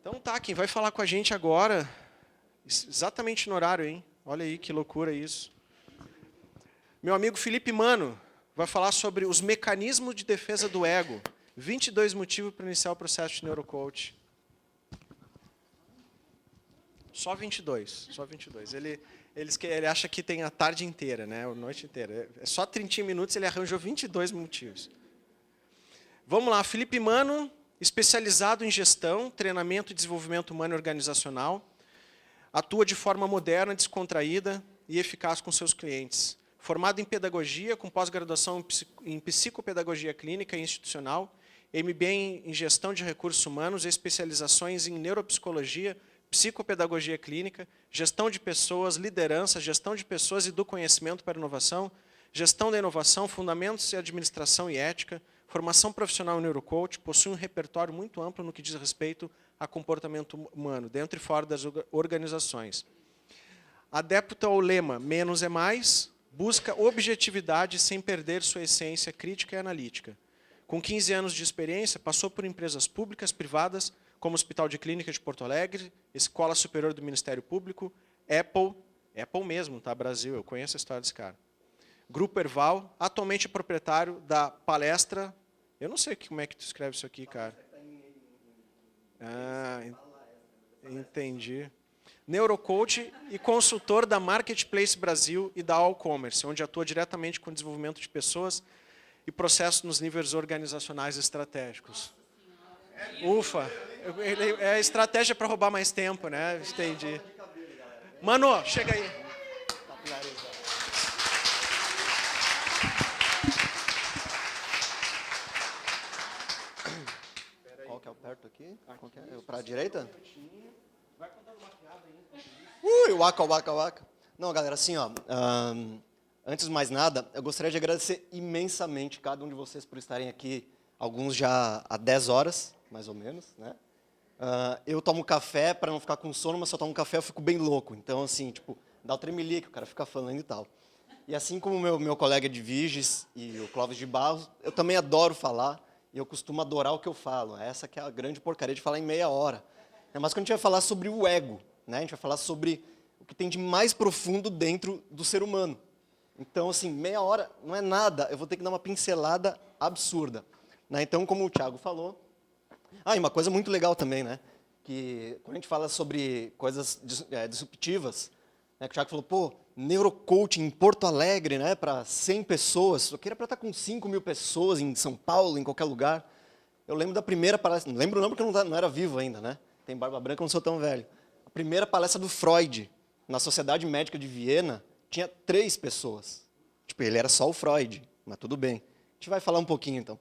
Então tá, quem vai falar com a gente agora, exatamente no horário, hein? Olha aí que loucura isso. Meu amigo Felipe Mano vai falar sobre os mecanismos de defesa do ego. 22 motivos para iniciar o processo de neurocoach. Só 22, só 22. Ele acha que tem a tarde inteira, né? A noite inteira. É só 30 minutos, ele arranjou 22 motivos. Vamos lá, Felipe Mano, especializado em gestão, treinamento e desenvolvimento humano e organizacional, atua de forma moderna, descontraída e eficaz com seus clientes. Formado em pedagogia, com pós-graduação em psicopedagogia clínica e institucional, MBA em gestão de recursos humanos e especializações em neuropsicologia, psicopedagogia clínica, gestão de pessoas, liderança, gestão de pessoas e do conhecimento para inovação, gestão da inovação, fundamentos em administração e ética, formação profissional em neurocoach, possui um repertório muito amplo no que diz respeito a comportamento humano, dentro e fora das organizações. Adepto ao lema menos é mais, busca objetividade sem perder sua essência crítica e analítica. Com 15 anos de experiência, passou por empresas públicas, privadas, como Hospital de Clínica de Porto Alegre, Escola Superior do Ministério Público, Apple mesmo, tá, Brasil, eu conheço a história desse cara. Grupo Erval, atualmente proprietário da palestra, eu não sei como é que tu escreve isso aqui, cara. Ah, entendi. Neurocoach e consultor da Marketplace Brasil e da Allcommerce, onde atua diretamente com o desenvolvimento de pessoas e processos nos níveis organizacionais estratégicos. Ufa, é estratégia para roubar mais tempo, né? Entendi. Mano, chega aí. Qual que é o perto aqui? Para a direita? Vai contando uma piada aí. Waka, waka, waka. Não, galera, assim, ó, antes de mais nada, eu gostaria de agradecer imensamente cada um de vocês por estarem aqui, alguns já há 10 horas, mais ou menos, né? Eu tomo café para não ficar com sono, mas se eu tomo café eu fico bem louco. Então, assim, tipo, dá o tremelique, o cara fica falando e tal. E assim como o meu colega de Viges e o Clóvis de Barros, eu também adoro falar e eu costumo adorar o que eu falo. Essa que é a grande porcaria de falar em meia hora. Mas quando a gente vai falar sobre o ego, né? A gente vai falar sobre o que tem de mais profundo dentro do ser humano. Então, assim, meia hora não é nada, eu vou ter que dar uma pincelada absurda. Né? Então, como o Thiago falou... e uma coisa muito legal também, né? Que quando a gente fala sobre coisas disruptivas, né? Que o Thiago falou, pô, neurocoaching em Porto Alegre, né? Para 100 pessoas, só que era para estar com 5.000 pessoas em São Paulo, em qualquer lugar. Eu lembro da primeira palestra, não lembro não porque eu não era vivo ainda, né? Tem barba branca, eu não sou tão velho. A primeira palestra do Freud, na Sociedade Médica de Viena, tinha 3 pessoas. Tipo, ele era só o Freud, mas tudo bem. A gente vai falar um pouquinho, então.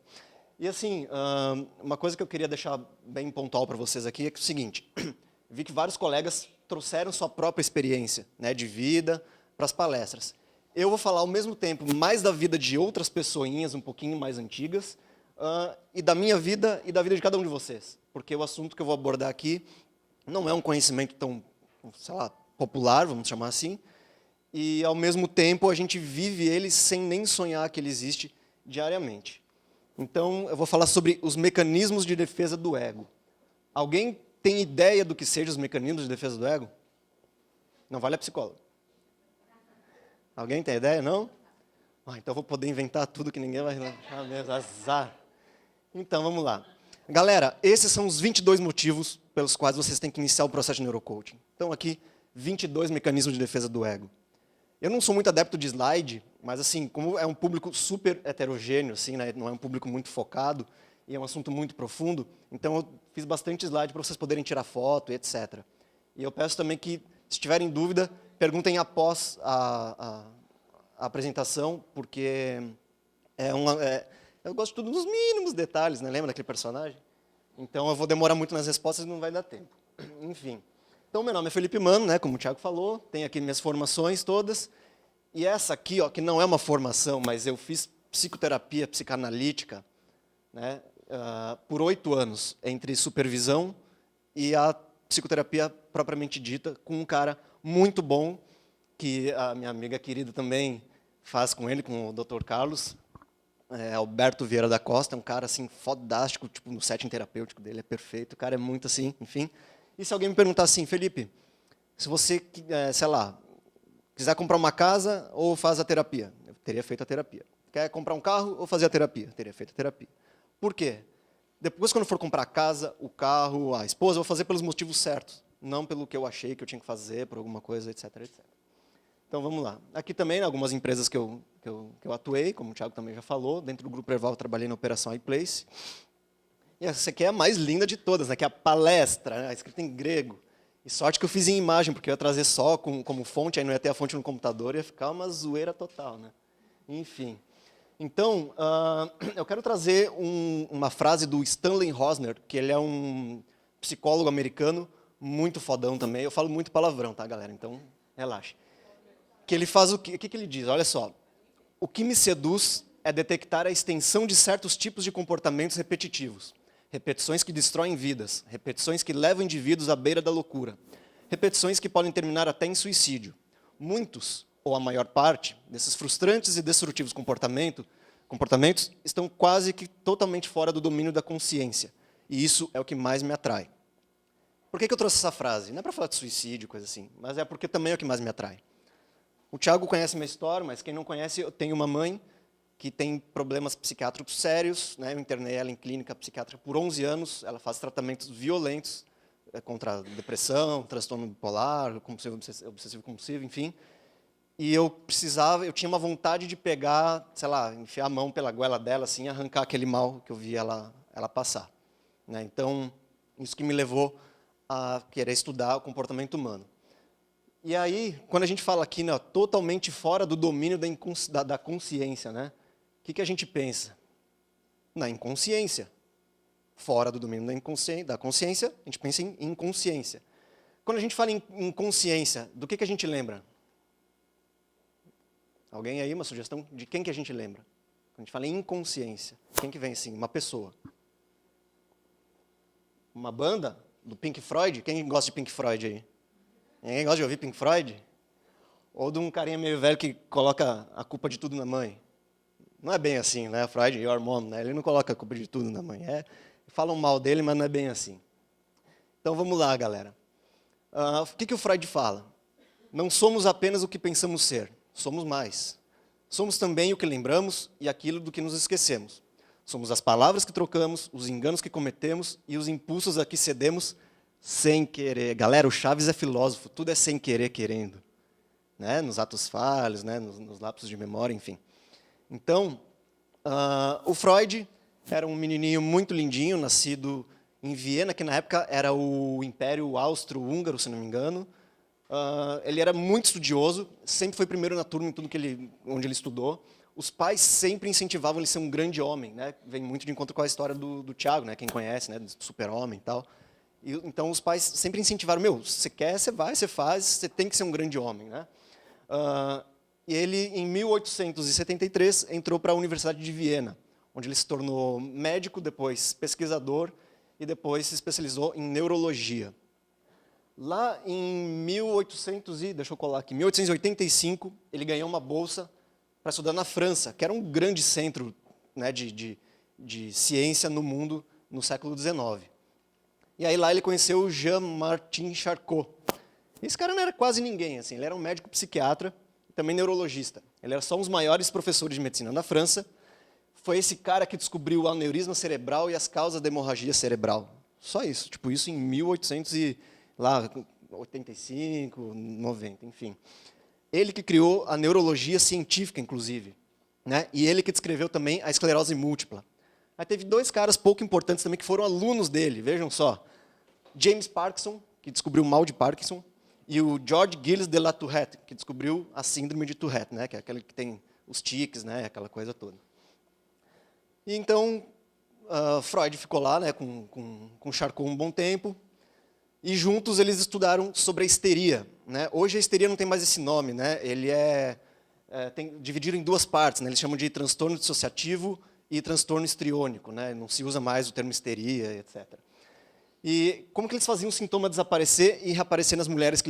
E assim, uma coisa que eu queria deixar bem pontual para vocês aqui é, o seguinte, vi que vários colegas trouxeram sua própria experiência, né, de vida para as palestras. Eu vou falar ao mesmo tempo mais da vida de outras pessoinhas um pouquinho mais antigas, e da minha vida e da vida de cada um de vocês. Porque o assunto que eu vou abordar aqui não é um conhecimento tão, sei lá, popular, vamos chamar assim, e ao mesmo tempo a gente vive ele sem nem sonhar que ele existe diariamente. Então, eu vou falar sobre os mecanismos de defesa do ego. Alguém tem ideia do que sejam os mecanismos de defesa do ego? Não vale a psicóloga. Alguém tem ideia, não? Então eu vou poder inventar tudo que ninguém vai achar mesmo, azar. Então, vamos lá. Galera, esses são os 22 motivos pelos quais vocês têm que iniciar o processo de neurocoaching. Então, aqui, 22 mecanismos de defesa do ego. Eu não sou muito adepto de slide, mas assim, como é um público super heterogêneo, assim, né, não é um público muito focado, e é um assunto muito profundo, então eu fiz bastante slide para vocês poderem tirar foto, etc. E eu peço também que, se tiverem dúvida, perguntem após a apresentação, porque eu gosto de tudo nos mínimos detalhes, né? Lembra daquele personagem? Então eu vou demorar muito nas respostas e não vai dar tempo. Enfim. Então, meu nome é Felipe Mano, né, como o Thiago falou, tenho aqui minhas formações todas, e essa aqui, ó, que não é uma formação, mas eu fiz psicoterapia psicanalítica, né, por 8 anos, entre supervisão e a psicoterapia propriamente dita, com um cara muito bom, que a minha amiga querida também faz com ele, com o Dr. Carlos. Alberto Vieira da Costa, é um cara assim fodástico, tipo, no setting terapêutico dele é perfeito, o cara é muito assim, enfim. E se alguém me perguntar assim, Felipe, se você, sei lá, quiser comprar uma casa ou faz a terapia, eu teria feito a terapia. Quer comprar um carro ou fazer a terapia? Eu teria feito a terapia. Por quê? Depois, quando for comprar a casa, o carro, a esposa, eu vou fazer pelos motivos certos, não pelo que eu achei que eu tinha que fazer, por alguma coisa, etc, etc. Então, vamos lá. Aqui também, algumas empresas que eu atuei, como o Thiago também já falou, dentro do Grupo Erval eu trabalhei na Operação iPlace. E essa aqui é a mais linda de todas, né, que é a palestra, né, escrita em grego. E sorte que eu fiz em imagem, porque eu ia trazer só como fonte, aí não ia ter a fonte no computador, ia ficar uma zoeira total, né? Enfim. Então, eu quero trazer uma frase do Stanley Rosner, que ele é um psicólogo americano, muito fodão também. Eu falo muito palavrão, tá, galera? Então, relaxa. Que ele faz o quê? O que ele diz? Olha só. O que me seduz é detectar a extensão de certos tipos de comportamentos repetitivos. Repetições que destroem vidas. Repetições que levam indivíduos à beira da loucura. Repetições que podem terminar até em suicídio. Muitos, ou a maior parte, desses frustrantes e destrutivos comportamentos estão quase que totalmente fora do domínio da consciência. E isso é o que mais me atrai. Por que eu trouxe essa frase? Não é para falar de suicídio, coisa assim, mas é porque também é o que mais me atrai. O Thiago conhece minha história, mas quem não conhece, eu tenho uma mãe que tem problemas psiquiátricos sérios, né? Eu internei ela em clínica psiquiátrica por 11 anos, ela faz tratamentos violentos contra depressão, transtorno bipolar, obsessivo-compulsivo, enfim. E eu tinha uma vontade de pegar, sei lá, enfiar a mão pela goela dela, assim, arrancar aquele mal que eu via ela passar. Né? Então, isso que me levou a querer estudar o comportamento humano. E aí, quando a gente fala aqui, né, totalmente fora do domínio da consciência, né? O que a gente pensa? Na inconsciência. Fora do domínio da consciência, a gente pensa em inconsciência. Quando a gente fala em inconsciência, do que a gente lembra? Alguém aí, uma sugestão de quem que a gente lembra? Quando a gente fala em inconsciência, quem que vem assim? Uma pessoa. Uma banda? Do Pink Floyd? Quem gosta de Pink Floyd aí? Ninguém gosta de ouvir Pink Floyd? Ou de um carinha meio velho que coloca a culpa de tudo na mãe? Não é bem assim, né? Freud, your mom, né? Ele não coloca a culpa de tudo na mãe. Falam mal dele, mas não é bem assim. Então vamos lá, galera. O que o Freud fala? Não somos apenas o que pensamos ser, somos mais. Somos também o que lembramos e aquilo do que nos esquecemos. Somos as palavras que trocamos, os enganos que cometemos e os impulsos a que cedemos sem querer. Galera, o Chaves é filósofo, tudo é sem querer, querendo. Né? Nos atos falhos, né? nos lapsos de memória, enfim. Então, o Freud era um menininho muito lindinho, nascido em Viena, que na época era o Império Austro-Húngaro, se não me engano. Ele era muito estudioso, sempre foi primeiro na turma em tudo onde ele estudou. Os pais sempre incentivavam ele a ser um grande homem, né? Vem muito de encontro com a história do Thiago, né? Quem conhece, né? Do super-homem e tal. Então, os pais sempre incentivaram, você quer, você vai, você faz, você tem que ser um grande homem, né? E ele, em 1873, entrou para a Universidade de Viena, onde ele se tornou médico, depois pesquisador, e depois se especializou em neurologia. Lá em 1885, ele ganhou uma bolsa para estudar na França, que era um grande centro, né, de ciência no mundo no século XIX. E aí lá ele conheceu o Jean-Martin Charcot. Esse cara não era quase ninguém, assim, ele era um médico psiquiatra, também neurologista. Ele era só um dos maiores professores de medicina da França. Foi esse cara que descobriu o aneurisma cerebral e as causas da hemorragia cerebral. Só isso, tipo isso em 1885, 90, enfim. Ele que criou a neurologia científica, inclusive, né? E ele que descreveu também a esclerose múltipla. Aí teve dois caras pouco importantes também que foram alunos dele, vejam só. James Parkinson, que descobriu o mal de Parkinson, e o George Gilles de la Tourette, que descobriu a síndrome de Tourette, né? Que é aquele que tem os tiques, né? Aquela coisa toda. E então, Freud ficou lá, né? com Charcot um bom tempo, e juntos eles estudaram sobre a histeria, né? Hoje a histeria não tem mais esse nome, né? Ele dividido em duas partes, né? Eles chamam de transtorno dissociativo e transtorno histriônico, né? Não se usa mais o termo histeria, etc. E como que eles faziam o sintoma desaparecer e reaparecer nas mulheres que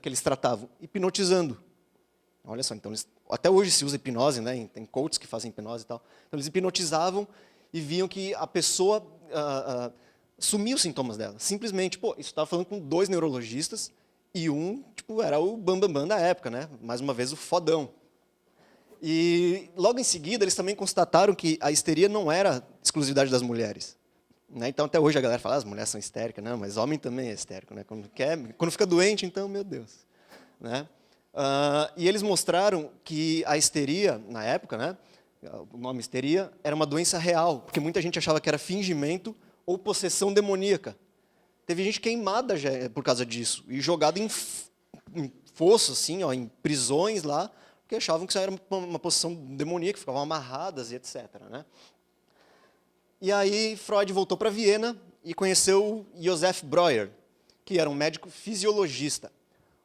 eles tratavam? Hipnotizando. Olha só, então até hoje se usa hipnose, né? Tem coaches que fazem hipnose e tal. Então eles hipnotizavam e viam que a pessoa sumia os sintomas dela. Simplesmente, pô, isso estava falando com 2 neurologistas e um, tipo, era o bambambam da época, né? Mais uma vez o fodão. E logo em seguida eles também constataram que a histeria não era exclusividade das mulheres. Né? Então até hoje a galera fala, as mulheres são histéricas, não, mas homem também é histérico, né? Quando fica doente, então, meu Deus. Né? E eles mostraram que a histeria, na época, né, o nome histeria, era uma doença real, porque muita gente achava que era fingimento ou possessão demoníaca. Teve gente queimada já por causa disso, e jogada em fossos, assim, ó, em prisões lá, porque achavam que isso era uma possessão demoníaca, ficavam amarradas e etc. Né? E aí Freud voltou para Viena e conheceu Joseph Breuer, que era um médico fisiologista.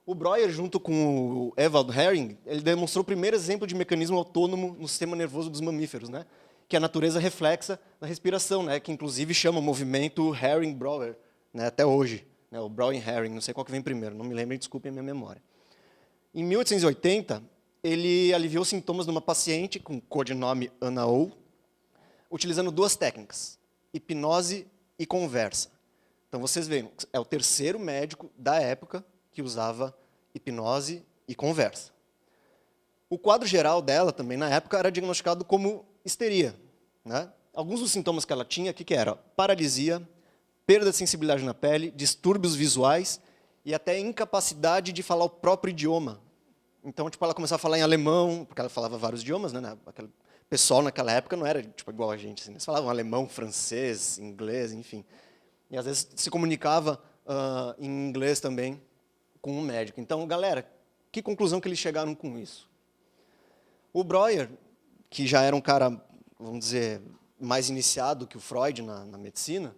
O Breuer, junto com o Ewald Hering, ele demonstrou o primeiro exemplo de mecanismo autônomo no sistema nervoso dos mamíferos, né? Que é a natureza reflexa da respiração, né? Que inclusive chama o movimento Hering-Breuer, né? Até hoje, né? O Breuer-Hering, não sei qual que vem primeiro, não me lembro, desculpem a minha memória. Em 1880, ele aliviou sintomas de uma paciente com codinome Ana O, utilizando 2 técnicas, hipnose e conversa. Então vocês veem, é o terceiro médico da época que usava hipnose e conversa. O quadro geral dela, também na época, era diagnosticado como histeria. Né? Alguns dos sintomas que ela tinha, o que era? Paralisia, perda de sensibilidade na pele, distúrbios visuais e até incapacidade de falar o próprio idioma. Então, tipo, ela começava a falar em alemão, porque ela falava vários idiomas, né? Aquele pessoal naquela época não era tipo, igual a gente. Assim, eles falavam alemão, francês, inglês, enfim. E às vezes se comunicava em inglês também com um médico. Então, galera, que conclusão que eles chegaram com isso? O Breuer, que já era um cara, vamos dizer, mais iniciado que o Freud na medicina,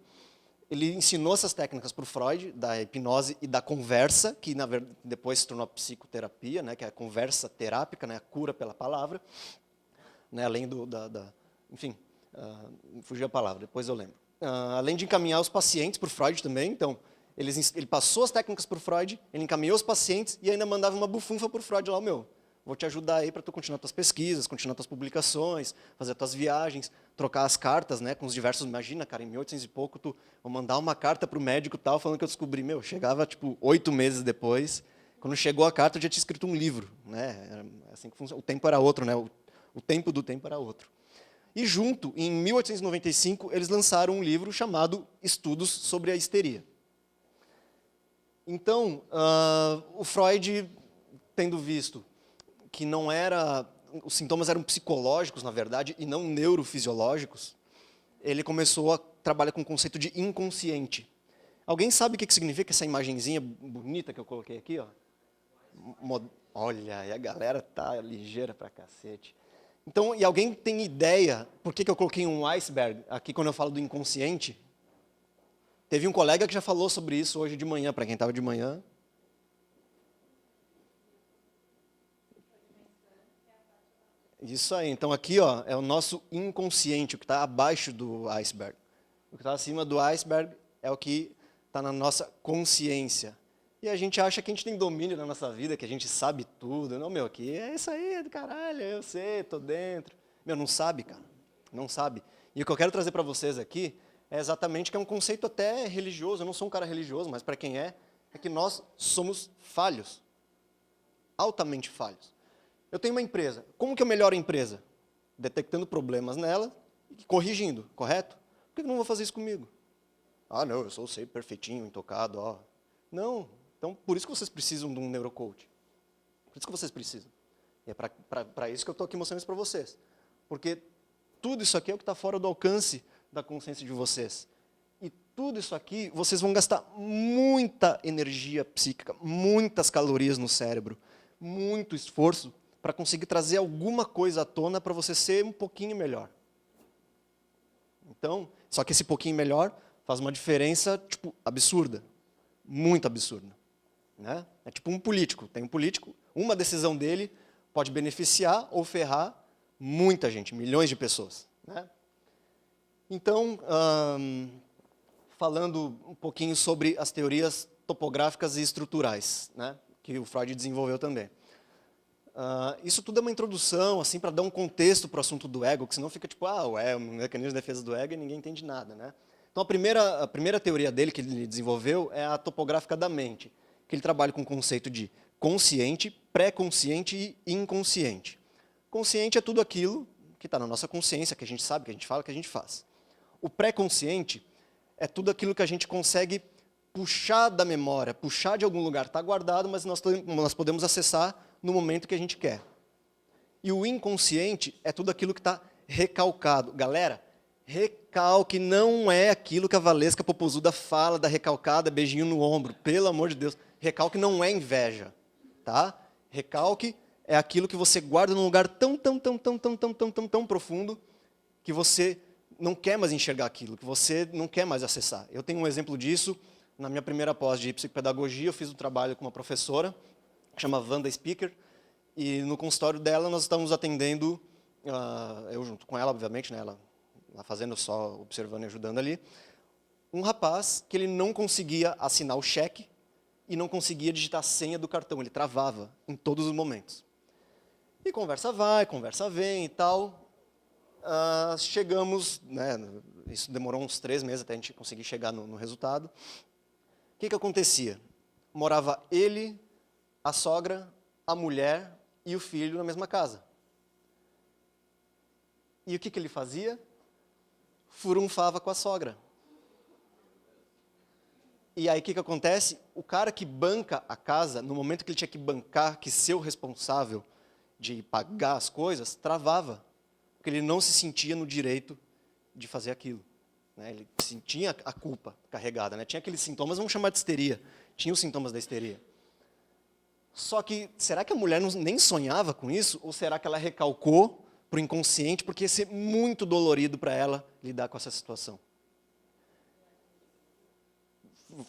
ele ensinou essas técnicas para o Freud, da hipnose e da conversa, que na verdade, depois se tornou a psicoterapia, né, que é a conversa terápica, né, a cura pela palavra, né, além enfim, fugiu a palavra, depois eu lembro. Além de encaminhar os pacientes para o Freud também, então, ele passou as técnicas para o Freud, ele encaminhou os pacientes e ainda mandava uma bufunfa para o Freud lá, vou te ajudar aí para tu continuar tuas pesquisas, continuar tuas publicações, fazer tuas viagens, trocar as cartas, né, com os diversos, imagina, cara, em 1800 e pouco, vou mandar uma carta para o médico tal, falando que eu descobri, chegava tipo 8 meses depois, quando chegou a carta eu já tinha escrito um livro, né, era assim que funciona, o tempo era outro, né, o tempo do tempo era outro. E junto, em 1895, eles lançaram um livro chamado Estudos sobre a Histeria. Então, o Freud, tendo visto que não era, os sintomas eram psicológicos, na verdade, e não neurofisiológicos, ele começou a trabalhar com o conceito de inconsciente. Alguém sabe o que significa essa imagenzinha bonita que eu coloquei aqui? Ó? Olha, e a galera tá ligeira pra cacete. Então, e alguém tem ideia por que eu coloquei um iceberg aqui quando eu falo do inconsciente? Teve um colega que já falou sobre isso hoje de manhã, para quem estava de manhã. Isso aí, então aqui ó, é o nosso inconsciente, o que está abaixo do iceberg. O que está acima do iceberg é o que está na nossa consciência. E a gente acha que a gente tem domínio na nossa vida, que a gente sabe tudo. Não, aqui é isso aí, do caralho, eu sei, estou dentro. Não sabe, cara, não sabe. E o que eu quero trazer para vocês aqui é exatamente que é um conceito até religioso. Eu não sou um cara religioso, mas para quem é que nós somos falhos, altamente falhos. Eu tenho uma empresa. Como que eu melhoro a empresa? Detectando problemas nela e corrigindo, correto? Por que eu não vou fazer isso comigo? Não, eu sou sempre perfeitinho, intocado, ó. Não, então por isso que vocês precisam de um neurocoach. Por isso que vocês precisam. E é para isso que eu estou aqui mostrando isso para vocês. Porque tudo isso aqui é o que está fora do alcance da consciência de vocês. E tudo isso aqui, vocês vão gastar muita energia psíquica, muitas calorias no cérebro, muito esforço para conseguir trazer alguma coisa à tona para você ser um pouquinho melhor. Então, só que esse pouquinho melhor faz uma diferença, tipo, absurda. Muito absurda. Né? É tipo um político. Tem um político, uma decisão dele pode beneficiar ou ferrar muita gente, milhões de pessoas. Né? Então, falando um pouquinho sobre as teorias topográficas e estruturais, né, que o Freud desenvolveu também. Isso tudo é uma introdução, assim, para dar um contexto para o assunto do ego, que senão fica tipo, o mecanismo de defesa do ego e ninguém entende nada, né? Então, a primeira teoria dele que ele desenvolveu é a topográfica da mente, que ele trabalha com o conceito de consciente, pré-consciente e inconsciente. Consciente é tudo aquilo que está na nossa consciência, que a gente sabe, que a gente fala, que a gente faz. O pré-consciente é tudo aquilo que a gente consegue puxar da memória, puxar de algum lugar, está guardado, mas nós podemos acessar no momento que a gente quer. E o inconsciente é tudo aquilo que está recalcado. Galera, recalque não é aquilo que a Valesca Popozuda fala da recalcada, beijinho no ombro. Pelo amor de Deus. Recalque não é inveja. Tá? Recalque é aquilo que você guarda num lugar tão profundo que você não quer mais enxergar aquilo, que você não quer mais acessar. Eu tenho um exemplo disso. Na minha primeira pós de psicopedagogia, eu fiz um trabalho com uma professora, que chama Wanda Speaker, e no consultório dela nós estávamos atendendo, eu junto com ela, obviamente, né, ela fazendo só, observando e ajudando ali, um rapaz que ele não conseguia assinar o cheque e não conseguia digitar a senha do cartão, ele travava em todos os momentos. E conversa vai, conversa vem e tal, chegamos, né, isso demorou uns 3 meses até a gente conseguir chegar no resultado. O que acontecia? Morava ele, a sogra, a mulher e o filho na mesma casa. E o que ele fazia? Furunfava com a sogra. E aí o que acontece? O cara que banca a casa, no momento que ele tinha que bancar, que ser o responsável de pagar as coisas, travava. Porque ele não se sentia no direito de fazer aquilo. Né? Ele sentia a culpa carregada. Né? Tinha aqueles sintomas, vamos chamar de histeria. Tinha os sintomas da histeria. Só que, será que a mulher nem sonhava com isso? Ou será que ela recalcou para o inconsciente, porque ia ser muito dolorido para ela lidar com essa situação?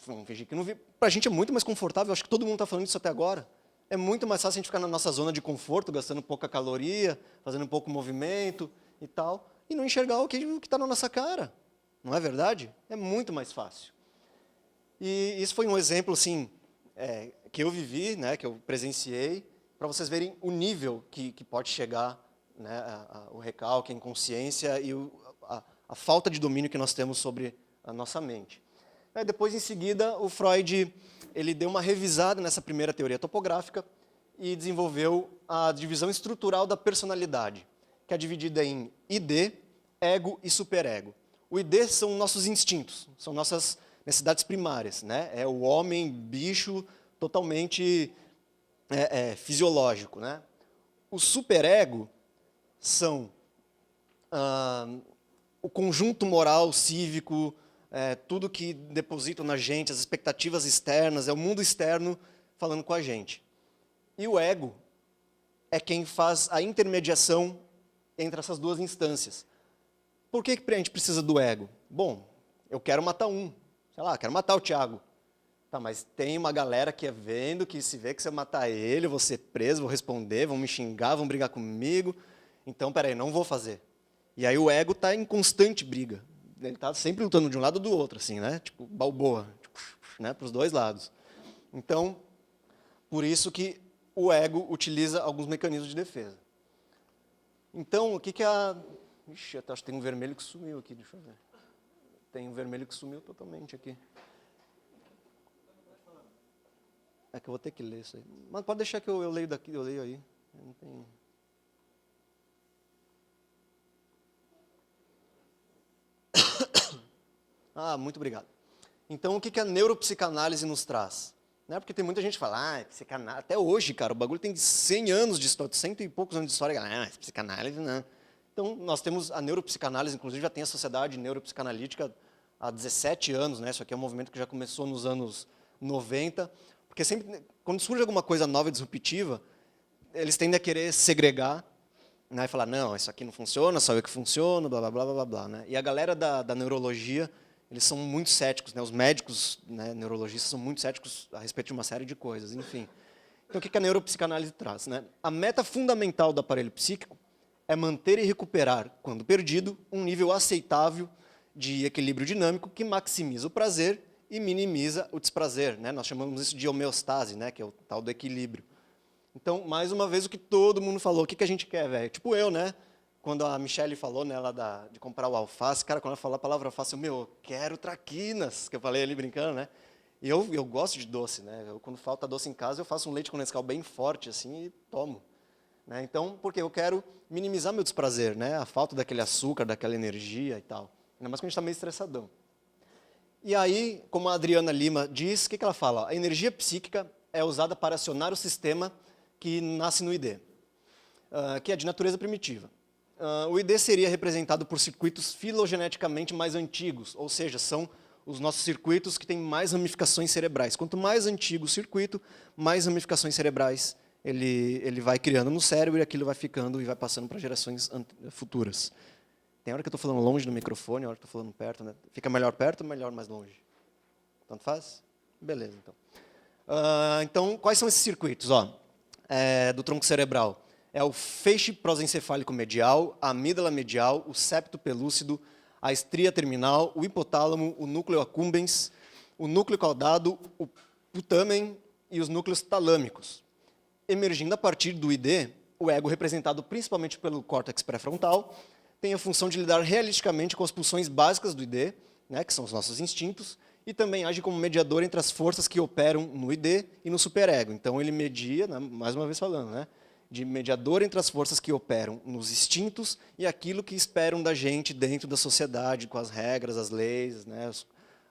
Vamos fingir que não vi. Para a gente é muito mais confortável, acho que todo mundo está falando isso até agora. É muito mais fácil a gente ficar na nossa zona de conforto, gastando pouca caloria, fazendo pouco movimento e tal, e não enxergar o que está na nossa cara. Não é verdade? É muito mais fácil. E isso foi um exemplo, assim, que eu vivi, né, que eu presenciei, para vocês verem o nível que pode chegar, né, o recalque, a inconsciência e a falta de domínio que nós temos sobre a nossa mente. Depois, em seguida, o Freud ele deu uma revisada nessa primeira teoria topográfica e desenvolveu a divisão estrutural da personalidade, que é dividida em ID, ego e superego. O ID são nossos instintos, são nossas necessidades primárias, né? É o homem, bicho, totalmente fisiológico, né? O superego são o conjunto moral, cívico, tudo que deposita na gente, as expectativas externas, é o mundo externo falando com a gente. E o ego é quem faz a intermediação entre essas duas instâncias. Por que a gente precisa do ego? Bom, eu quero matar sei lá, quero matar o Thiago. Tá, mas tem uma galera que é vendo, que se vê que você matar ele, eu vou ser preso, vou responder, vão me xingar, vão brigar comigo. Então, peraí, não vou fazer. E aí o ego está em constante briga. Ele está sempre lutando de um lado ou do outro, assim, né? Tipo, Balboa, né? Para os dois lados. Então, por isso que o ego utiliza alguns mecanismos de defesa. Então, o que a... Ixi, acho que tem um vermelho que sumiu aqui, deixa eu ver. Tem um vermelho que sumiu totalmente aqui. É que eu vou ter que ler isso aí. Mas pode deixar que eu leio daqui, eu leio aí. Não tem... Muito obrigado. Então, o que a neuropsicanálise nos traz? Né? Porque tem muita gente que fala, psicanálise... Até hoje, cara, o bagulho tem 100 anos de história, 100 e poucos anos de história. Psicanálise, não. Então, nós temos a neuropsicanálise, inclusive já tem a Sociedade Neuropsicanalítica há 17 anos, né? Isso aqui é um movimento que já começou nos anos 90, porque sempre, quando surge alguma coisa nova e disruptiva, eles tendem a querer segregar, né? E falar, não, isso aqui não funciona, só eu que funciona, blá, blá, blá, blá, blá, né? E a galera da neurologia, eles são muito céticos, né? Os médicos, né, neurologistas são muito céticos a respeito de uma série de coisas, enfim. Então, o que a neuropsicanálise traz? Né? A meta fundamental do aparelho psíquico é manter e recuperar, quando perdido, um nível aceitável de equilíbrio dinâmico que maximiza o prazer e minimiza o desprazer. Né? Nós chamamos isso de homeostase, né? Que é o tal do equilíbrio. Então, mais uma vez, o que todo mundo falou, o que a gente quer, velho? Tipo eu, né? Quando a Michelle falou, né, de comprar o alface, cara, quando ela falou a palavra alface, eu quero traquinas, que eu falei ali brincando, né? E eu gosto de doce, né? Quando falta doce em casa, eu faço um leite com Nescau bem forte, assim, e tomo. Né? Então, porque eu quero minimizar meu desprazer, né? A falta daquele açúcar, daquela energia e tal. Ainda mais quando a gente está meio estressadão. E aí, como a Adriana Lima diz, o que ela fala? A energia psíquica é usada para acionar o sistema que nasce no ID, que é de natureza primitiva. O ID seria representado por circuitos filogeneticamente mais antigos, ou seja, são os nossos circuitos que têm mais ramificações cerebrais. Quanto mais antigo o circuito, mais ramificações cerebrais ele vai criando no cérebro e aquilo vai ficando e vai passando para gerações futuras. Tem hora que eu estou falando longe do microfone, a hora que eu estou falando perto, né? Fica melhor perto ou melhor mais longe? Tanto faz? Beleza, então. Então, quais são esses circuitos? Do tronco cerebral. É o feixe prosencefálico medial, a amígdala medial, o septo pelúcido, a estria terminal, o hipotálamo, o núcleo accumbens, o núcleo caudado, o putamen e os núcleos talâmicos. Emergindo a partir do ID, o ego, representado principalmente pelo córtex pré-frontal, tem a função de lidar realisticamente com as pulsões básicas do ID, né, que são os nossos instintos, e também age como mediador entre as forças que operam no ID e no superego. Então, ele media, né, mais uma vez falando, né, de mediador entre as forças que operam nos instintos e aquilo que esperam da gente dentro da sociedade, com as regras, as leis, né,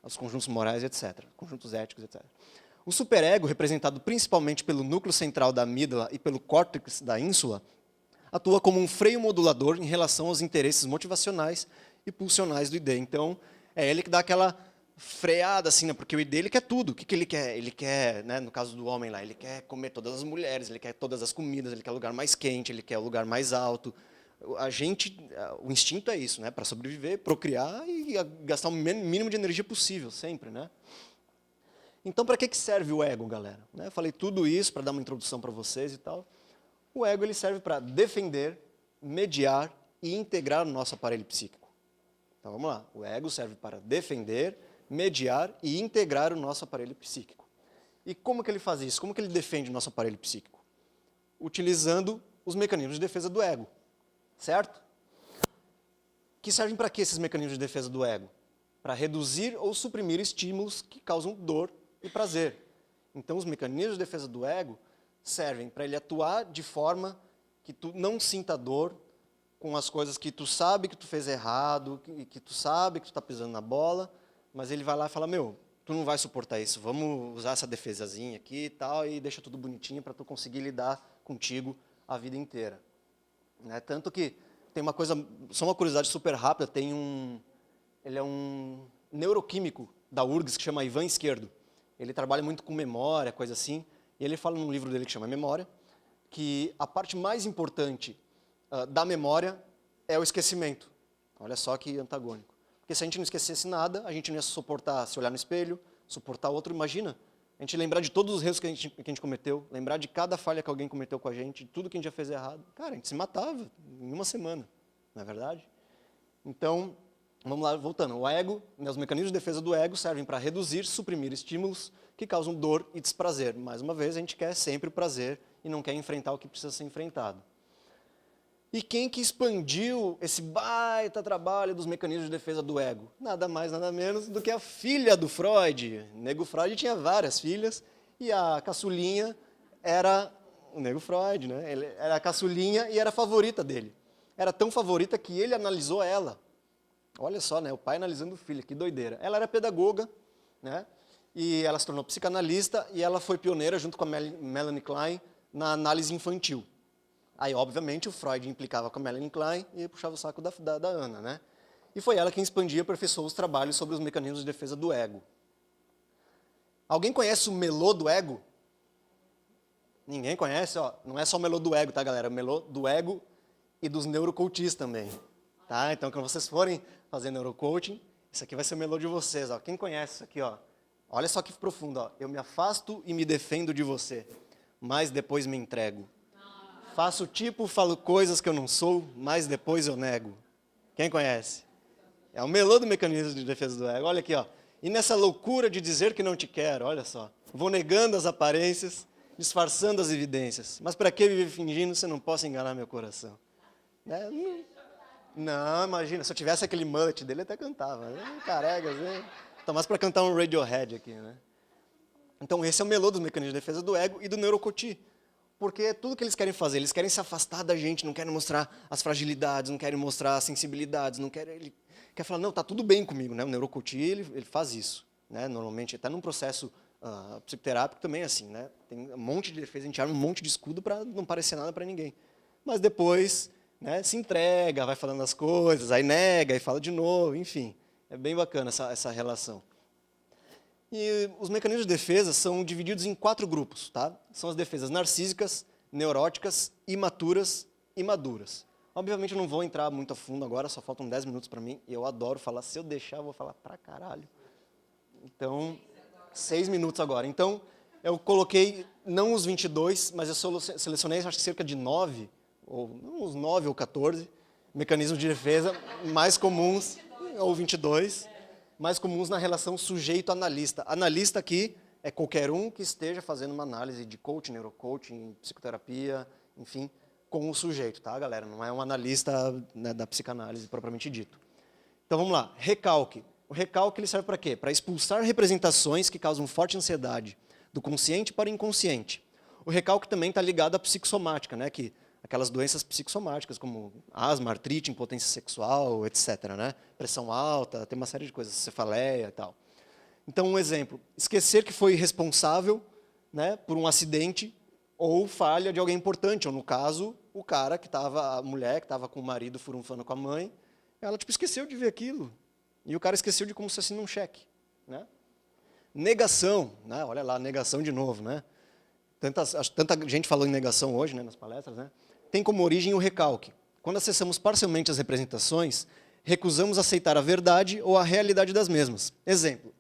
os conjuntos morais, etc., conjuntos éticos, etc. O superego, representado principalmente pelo núcleo central da amígdala e pelo córtex da ínsula, atua como um freio modulador em relação aos interesses motivacionais e pulsionais do ID. Então, é ele que dá aquela freada, assim, né? Porque o ID ele quer tudo. O que ele quer? Ele quer, né, no caso do homem lá, ele quer comer todas as mulheres, ele quer todas as comidas, ele quer o lugar mais quente, ele quer o lugar mais alto. O instinto é isso, né? Para sobreviver, procriar e gastar o mínimo de energia possível, sempre, né? Então, para que serve o ego, galera? Eu falei tudo isso para dar uma introdução para vocês e tal. O ego ele serve para defender, mediar e integrar o nosso aparelho psíquico. Então, vamos lá. O ego serve para defender, mediar e integrar o nosso aparelho psíquico. E como que ele faz isso? Como que ele defende o nosso aparelho psíquico? Utilizando os mecanismos de defesa do ego. Certo? Que servem para quê esses mecanismos de defesa do ego? Para reduzir ou suprimir estímulos que causam dor e prazer. Então, os mecanismos de defesa do ego servem para ele atuar de forma que tu não sinta dor com as coisas que tu sabe que tu fez errado, que tu sabe que tu está pisando na bola, mas ele vai lá e fala, tu não vai suportar isso, vamos usar essa defesazinha aqui e tal, e deixa tudo bonitinho para tu conseguir lidar contigo a vida inteira. Né? Tanto que tem uma coisa, só uma curiosidade super rápida, ele é um neuroquímico da URGS que chama Ivan Esquerdo. Ele trabalha muito com memória, coisa assim, e ele fala num livro dele que chama Memória, que a parte mais importante da memória é o esquecimento. Olha só que antagônico. Porque se a gente não esquecesse nada, a gente não ia suportar se olhar no espelho, suportar outro. Imagina, a gente lembrar de todos os erros que a gente cometeu, lembrar de cada falha que alguém cometeu com a gente, de tudo que a gente já fez errado. Cara, a gente se matava em uma semana, não é verdade? Então, vamos lá, voltando. O ego, né, os mecanismos de defesa do ego servem para reduzir, suprimir estímulos que causam dor e desprazer. Mais uma vez, a gente quer sempre o prazer e não quer enfrentar o que precisa ser enfrentado. E quem que expandiu esse baita trabalho dos mecanismos de defesa do ego? Nada mais, nada menos do que a filha do Freud. O Nego Freud tinha várias filhas e a caçulinha era o Nego Freud, né? Ele era a caçulinha e era a favorita dele. Era tão favorita que ele analisou ela. Olha só, né? O pai analisando o filho, que doideira. Ela era pedagoga, né? E ela se tornou psicanalista e ela foi pioneira junto com a Melanie Klein na análise infantil. Aí, obviamente, o Freud implicava com a Melanie Klein e puxava o saco da Ana, né? E foi ela quem expandia e aperfeiçoou os trabalhos sobre os mecanismos de defesa do ego. Alguém conhece o melô do ego? Ninguém conhece? Ó, não é só o melô do ego, tá, galera? O melô do ego e dos neurocoaches também. Tá? Então, quando vocês forem fazer neurocoaching, isso aqui vai ser o melô de vocês. Ó. Quem conhece isso aqui? Ó? Olha só que profundo. Ó. Eu me afasto e me defendo de você, mas depois me entrego. Faço tipo, falo coisas que eu não sou, mas depois eu nego. Quem conhece? É o melô do mecanismo de defesa do ego. Olha aqui, ó. E nessa loucura de dizer que não te quero, olha só. Vou negando as aparências disfarçando as evidências. Mas para que viver fingindo se eu não posso enganar meu coração? Né? Não, imagina, se eu tivesse aquele mullet dele, eu até cantava. Careca, assim. Tá mais para cantar um Radiohead aqui, né? Então esse é o melô dos mecanismos de defesa do ego e do neurocoti. Porque é tudo que eles querem fazer, eles querem se afastar da gente, não querem mostrar as fragilidades, não querem mostrar as sensibilidades, não querem, ele quer falar, não, tá tudo bem comigo, né? O neurocoti, ele faz isso, né? Normalmente, até num processo psicoterápico também é assim, né? Tem um monte de defesa, a gente arma um monte de escudo para não parecer nada para ninguém. Mas depois, né, se entrega, vai falando as coisas, aí nega e fala de novo, enfim. É bem bacana essa relação. E os mecanismos de defesa são divididos em 4 grupos, tá? São as defesas narcísicas, neuróticas, imaturas e maduras. Obviamente eu não vou entrar muito a fundo agora, só faltam 10 minutos para mim, e eu adoro falar, se eu deixar eu vou falar pra caralho. Então, 6 minutos agora. Então, eu coloquei, não os 22, mas eu selecionei, acho que cerca de 9, ou uns 9 ou 14, mecanismos de defesa mais comuns, ou 22, mais comuns na relação sujeito-analista. Analista aqui é qualquer um que esteja fazendo uma análise de coaching, neurocoaching, psicoterapia, enfim, com o sujeito, tá, galera? Não é um analista, né, da psicanálise propriamente dito. Então, vamos lá. Recalque. O recalque ele serve para quê? Para expulsar representações que causam forte ansiedade do consciente para o inconsciente. O recalque também está ligado à psicossomática, né, que aquelas doenças psicossomáticas, como asma, artrite, impotência sexual, etc., né? Pressão alta, tem uma série de coisas, cefaleia e tal. Então, um exemplo, esquecer que foi responsável, né, por um acidente ou falha de alguém importante, ou no caso, o cara que estava, a mulher que estava com o marido furunfando com a mãe, ela tipo, esqueceu de ver aquilo, e o cara esqueceu de como se assina um cheque. Né? Negação, né? Olha lá, negação de novo, né? Tanta gente falou em negação hoje, né, nas palestras, né? Tem como origem o recalque. Quando acessamos parcialmente as representações, recusamos aceitar a verdade ou a realidade das mesmas. Exemplo,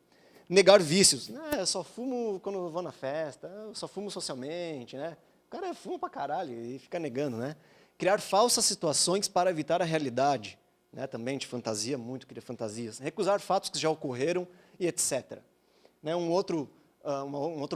negar vícios. Eu só fumo quando eu vou na festa, eu só fumo socialmente. Né? O cara fuma pra caralho e fica negando. Né? Criar falsas situações para evitar a realidade. Né? Também a gente fantasia muito, cria fantasias. Recusar fatos que já ocorreram e etc. Né? Um outro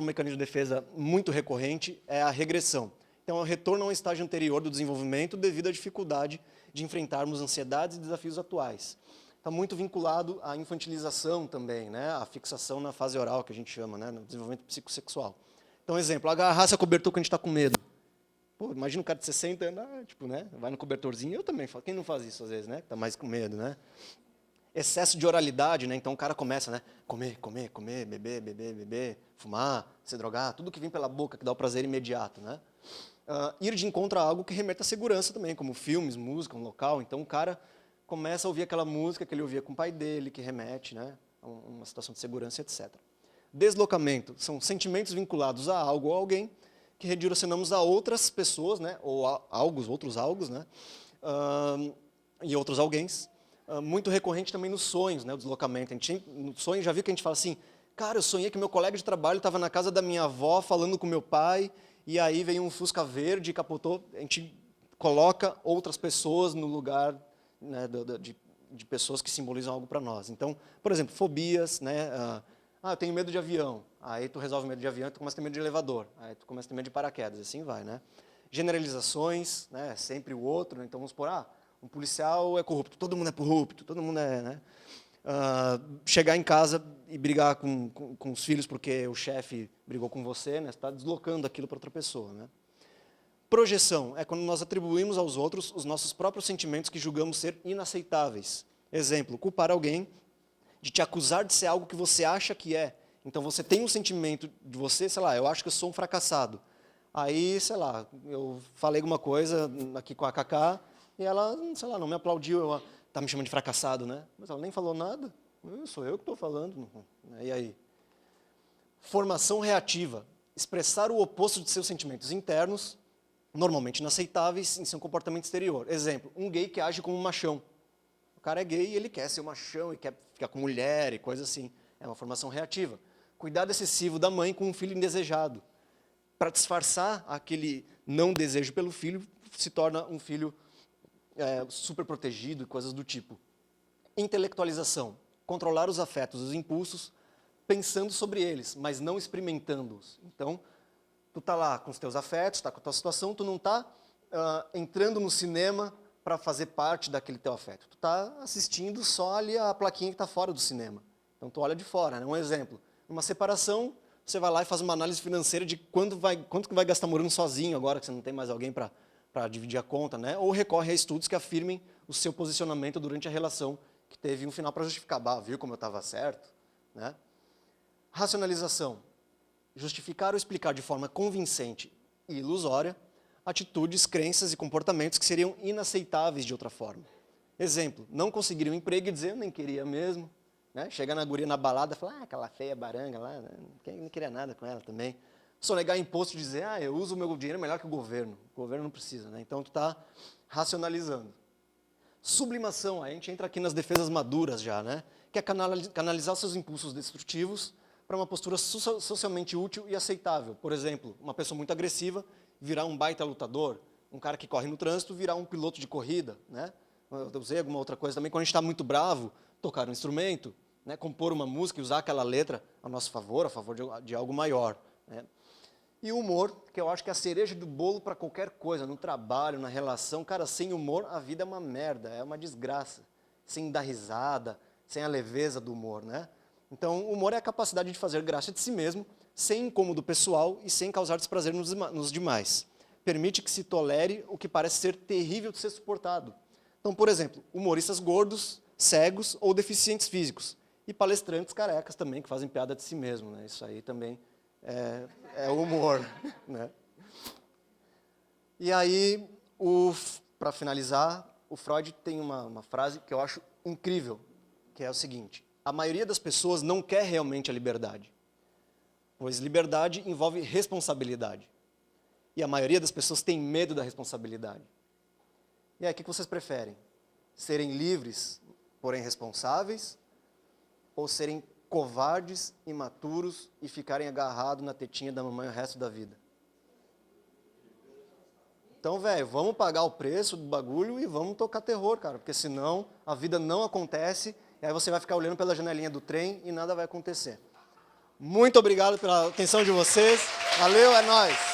mecanismo de defesa muito recorrente é a regressão. Então, é o retorno a um estágio anterior do desenvolvimento devido à dificuldade de enfrentarmos ansiedades e desafios atuais. Está muito vinculado à infantilização também, né? À fixação na fase oral, que a gente chama, né? No desenvolvimento psicossexual. Então, exemplo, agarrar-se a cobertor quando a gente está com medo. Pô, imagina um cara de 60 anos, tipo, né? Vai no cobertorzinho, eu também faço. Quem não faz isso às vezes, né? Está mais com medo, né? Excesso de oralidade, né? Então o cara começa, né? Comer, beber, fumar, se drogar, tudo que vem pela boca, que dá o prazer imediato, né? Ir de encontro a algo que remete à segurança também, como filmes, música, um local. Então o cara começa a ouvir aquela música que ele ouvia com o pai dele, que remete, né, a uma situação de segurança, etc. Deslocamento são sentimentos vinculados a algo ou alguém que redirecionamos a outras pessoas, né, ou a outros algos, né, e outros alguéms. Muito recorrente também nos sonhos, né, o deslocamento. No sonho já viu que a gente fala assim, cara, eu sonhei que meu colega de trabalho estava na casa da minha avó falando com meu pai, e aí veio um Fusca verde e capotou. A gente coloca outras pessoas no lugar, né, de pessoas que simbolizam algo para nós. Então, por exemplo, fobias, né? Eu tenho medo de avião. Aí tu resolve medo de avião e tu começa a ter medo de elevador. Aí tu começa a ter medo de paraquedas, assim vai, né? Generalizações, né? Sempre o outro. Né? Então vamos supor, um policial é corrupto, todo mundo é corrupto, todo mundo é, né? Chegar em casa e brigar com os filhos porque o chefe brigou com você, né? Você está deslocando aquilo para outra pessoa, né? Projeção é quando nós atribuímos aos outros os nossos próprios sentimentos que julgamos ser inaceitáveis. Exemplo, culpar alguém de te acusar de ser algo que você acha que é. Então você tem um sentimento de você, sei lá, eu acho que eu sou um fracassado. Aí, sei lá, eu falei alguma coisa aqui com a Cacá e ela, sei lá, não me aplaudiu, ela tá me chamando de fracassado, né? Mas ela nem falou nada, sou eu que estou falando. E aí? Formação reativa, expressar o oposto de seus sentimentos internos, normalmente inaceitáveis, em seu comportamento exterior. Exemplo, um gay que age como um machão. O cara é gay e ele quer ser um machão e quer ficar com mulher e coisa assim. É uma formação reativa. Cuidado excessivo da mãe com um filho indesejado. Para disfarçar aquele não desejo pelo filho, se torna um filho super protegido e coisas do tipo. Intelectualização. Controlar os afetos, os impulsos, pensando sobre eles, mas não experimentando-os. Então, Tu tá lá com os teus afetos, tá com a tua situação, tu não tá entrando no cinema para fazer parte daquele teu afeto. Tu tá assistindo só ali a plaquinha que tá fora do cinema. Então tu olha de fora, né? Um exemplo. Numa separação, você vai lá e faz uma análise financeira de quanto que vai gastar morando sozinho agora que você não tem mais alguém para dividir a conta, né? Ou recorre a estudos que afirmem o seu posicionamento durante a relação, que teve um final para justificar. Bah, viu como eu estava certo? Né? Racionalização. Justificar ou explicar de forma convincente e ilusória atitudes, crenças e comportamentos que seriam inaceitáveis de outra forma. Exemplo, não conseguir um emprego e dizer, eu nem queria mesmo. Né? Chegar na guria na balada e falar, aquela feia baranga lá, né? Não queria nada com ela também. Sonegar imposto e dizer, eu uso o meu dinheiro melhor que o governo não precisa. Né? Então, tu está racionalizando. Sublimação, a gente entra aqui nas defesas maduras já, né? Que é canalizar seus impulsos destrutivos para uma postura socialmente útil e aceitável. Por exemplo, uma pessoa muito agressiva virar um baita lutador, um cara que corre no trânsito virar um piloto de corrida, né? Eu usei alguma outra coisa também, quando a gente está muito bravo, tocar um instrumento, né? Compor uma música e usar aquela letra a nosso favor, a favor de algo maior. Né? E o humor, que eu acho que é a cereja do bolo para qualquer coisa, no trabalho, na relação. Cara, sem humor, a vida é uma merda, é uma desgraça. Sem dar risada, sem a leveza do humor, né? Então, o humor é a capacidade de fazer graça de si mesmo, sem incômodo pessoal e sem causar desprazer nos demais. Permite que se tolere o que parece ser terrível de ser suportado. Então, por exemplo, humoristas gordos, cegos ou deficientes físicos. E palestrantes carecas também, que fazem piada de si mesmo, né? Isso aí também é o humor, né? E aí, para finalizar, o Freud tem uma frase que eu acho incrível, que é o seguinte: a maioria das pessoas não quer realmente a liberdade, pois liberdade envolve responsabilidade. E a maioria das pessoas tem medo da responsabilidade. E aí, o que vocês preferem? Serem livres, porém responsáveis, ou serem covardes, imaturos e ficarem agarrados na tetinha da mamãe o resto da vida? Então, velho, vamos pagar o preço do bagulho e vamos tocar terror, cara, porque senão a vida não acontece e aí você vai ficar olhando pela janelinha do trem e nada vai acontecer. Muito obrigado pela atenção de vocês. Valeu, é nóis!